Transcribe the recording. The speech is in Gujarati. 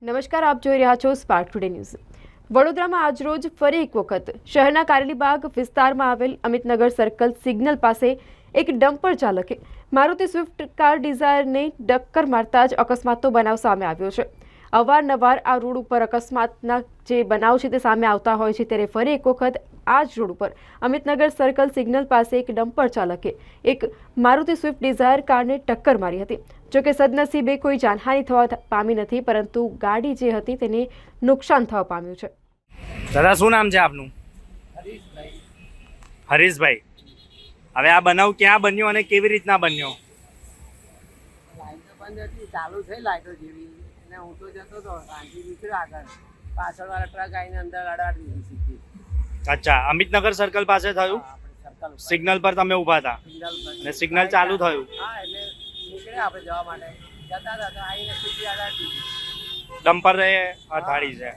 નમસ્કાર, આપ જોઈ રહ્યા છો સ્પાર્ક ટુડે ન્યૂઝ। વડોદરામાં આજરોજ ફરી એક વખત શહેરના કારેલીબાગ વિસ્તારમાં આવેલ અમિતનગર સર્કલ સિગ્નલ પાસે એક ડમ્પર ચાલકે મારુતિ સ્વિફ્ટ કાર ડિઝાયરને ટક્કર મારતા જ અકસ્માતનો બનાવ સામે આવ્યો છે। અવારનવાર આ રોડ ઉપર અકસ્માતના જે બનાવ છે તે સામે આવતા હોય છે, ત્યારે ફરી એક વખત આ જ રોડ ઉપર અમિતનગર સર્કલ સિગ્નલ પાસે એક ડમ્પર ચાલકે એક મારુતિ સ્વિફ્ટ ડિઝાયર કારને ટક્કર મારી હતી। જો કે સદનસીબે કોઈ જાનહાનિ થવા પામી નથી, પરંતુ ગાડી જે હતી તેને નુકસાન થવા પામ્યું છે। દાદા, શું નામ છે આપનું? હરીશભાઈ, હવે આ બનાવ ક્યાં બન્યો અને કેવી રીતના બન્યો? લાઈટ બંધ હતી, ચાલુ થઈ લાઈટો જેવી, અને હું તો જતો હતો, શાંતિ નીકળ્યો આગળ, પાછળવાળા ટ્રક આવીને અંદર અડાડી દીધી સીધી। અચ્છા, અમિતનગર સર્કલ પાસે થયું? સર્કલ સિગ્નલ પર તમે ઊભા હતા અને સિગ્નલ ચાલુ થયું? હા, એટલે નીકળ્યા આપણે જવા માટે, જતા હતા તો આવીને સીધી અડાડી દીધી। ડમ્પરે અથાડી છે।